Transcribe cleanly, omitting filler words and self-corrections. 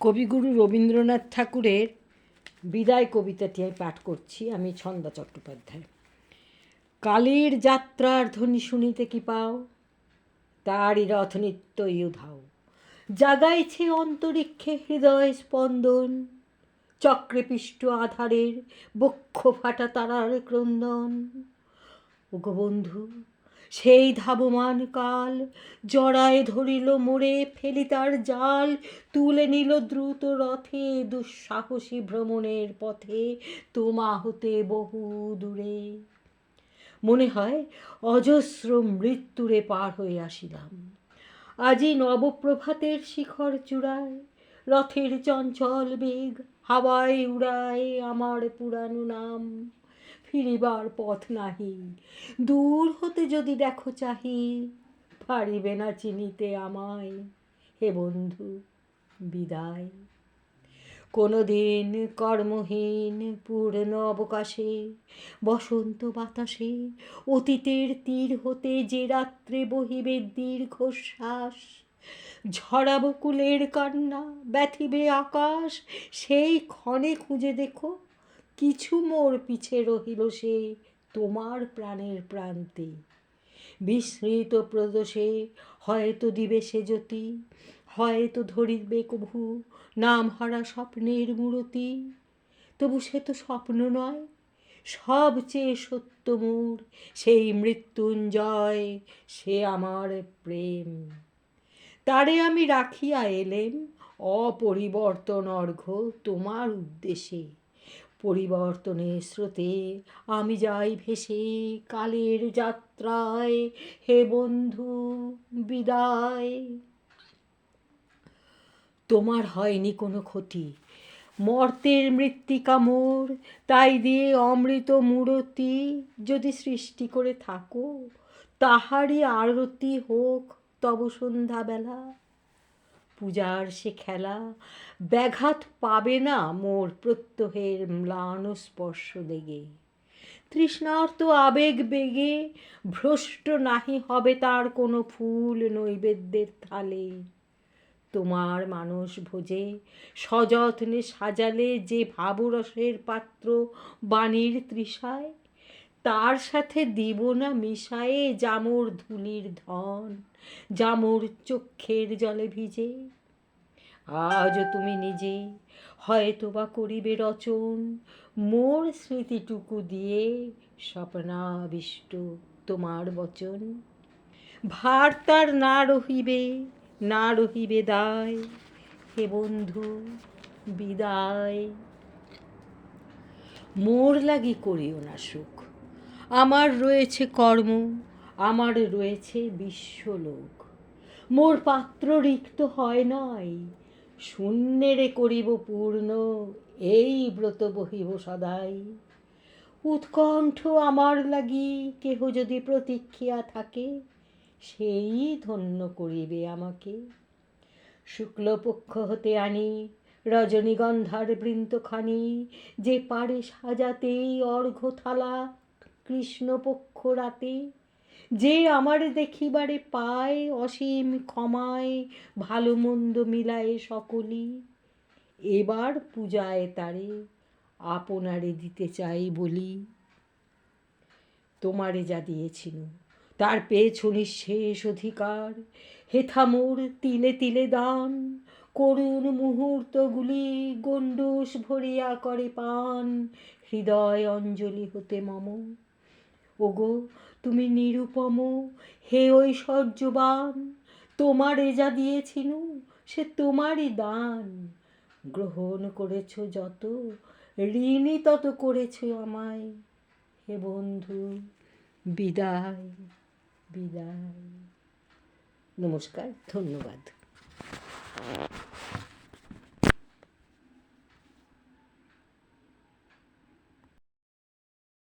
কবিগুরু রবীন্দ্রনাথ ঠাকুরের বিদায় কবিতাটি আমি পাঠ করছি। আমি ছন্দা চট্টোপাধ্যায়। কালের যাত্রার ধ্বনি শুনিতে কি পাও, তারই রথ নিত্যই উধাও। জাগাইছে অন্তরিক্ষে হৃদয় স্পন্দন, চক্রে পিষ্ট আধারের বক্ষ ফাটা তারার ক্রন্দন। ওগো বন্ধু, সেই ধাবমান কাল জড়ায় ধরিল মোরে, ফেলি তার জাল, তুলে নিল দ্রুত রথে দুঃসাহসী ভ্রমণের পথে তোমা হতে বহু দূরে। মনে হয় অজস্র মৃত্যুরে পার হয়ে আসিলাম। আজি নবপ্রভাতের শিখর চূড়ায় রথের চঞ্চল বেগ হাওয়ায় উড়ায় আমার পুরানো নাম। ফিরিবার পথ নাহি, দূর হতে যদি দেখো চাহি, পারিবে না চিনিতে আমায়। হে বন্ধু, বিদায়। কোনো দিন কর্মহীন পূর্ণ অবকাশে, বসন্ত বাতাসে অতীতের তীর হতে যে রাত্রে বহিবে দীর্ঘশ্বাস, ঝরা বকুলের কান্না ব্যথিবে আকাশ, সেই ক্ষণে খুঁজে দেখো কিছু মোর পিছে রহিল সে তোমার প্রাণের প্রান্তে। বিস্মৃত প্রদোষে হয়তো দিবে সে জ্যোতি, হয়তো ধরিবে কভু নামহারা স্বপ্নের মূরতি। তবু সে তো স্বপ্ন নয়, সবচেয়ে সত্য মোর সেই মৃত্যুঞ্জয়, সে আমার প্রেম। তারে আমি রাখিয়া এলেম অপরিবর্তন অর্ঘ্য তোমার উদ্দেশ্যে। পরিবর্তনের স্রোতে আমি যাই ভেসে কালের যাত্রায়। হে বন্ধু, বিদায়। তোমার হয়নি কোনো ক্ষতি, মর্তের মৃত্তিকা মোর, তাই দিয়ে অমৃত মূরতি যদি সৃষ্টি করে থাকো, তাহারই আরতি হোক তব সন্ধ্যাবেলা। পূজার সে খেলা ব্যাঘাত পাবে না মোর প্রত্যহের ম্লান স্পর্শ লেগে। তৃষ্ণার্ত আবেগ বেগে ভ্রষ্ট নাহি হবে তার কোনো ফুল নৈবেদ্যের থালে। তোমার মানস ভোজে সযত্নে সাজালে যে ভাবরসের পাত্র বাণীর তৃষায়, তার সাথে দিব না মিশায়ে জামর ধুলির ধন, জামর চক্ষের জলে ভিজে। আজও তুমি নিজে হয়তো বা করিবে রচন মোর স্মৃতিটুকু দিয়ে স্বপ্নাবিষ্ট তোমার বচন। ভার তার না রহিবে, না রহিবে দায়। হে বন্ধু, বিদায়। মোর লাগি করিও না সুখ, আমার রয়েছে কর্ম, আমার রয়েছে বিশ্বলোক। মোর পাত্র রিক্ত হয় নাই, শূন্যেরে করিব পূর্ণ, এই ব্রত বহিব সদাই। উৎকণ্ঠ আমার লাগি কেহ যদি প্রতীক্ষিয়া থাকে, সেই ধন্য করিবে আমাকে। শুক্লপক্ষ হতে আনি রজনীগন্ধার বৃন্তখানি, যে পারে সাজাতে অর্ঘ্য থালা কৃষ্ণপক্ষ রাতে। যে আমার দেখিবারে পায় অসীম ক্ষমায় ভালো মন্দ মিলায়ে সকলি, এবার পূজায় তারে আপনারে দিতে চাই বলি। তোমারে যা দিয়েছিল তার পেয়েছ নিঃশেষ অধিকার, হেথা মোর তিলে তিলে দান। করুণ মুহূর্তগুলি গণ্ডূষ ভরিয়া করে পান, হৃদয় অঞ্জলি হতে মম। ওগো তুমি নিরুপম, হে ঐশ্বর্যবান, তোমারে যা দিয়েছিনু সে তোমারই দান। গ্রহণ করেছ যত, ঋণী তত করেছ আমায়। হে বন্ধু, বিদায়, বিদায়। নমস্কার, ধন্যবাদ।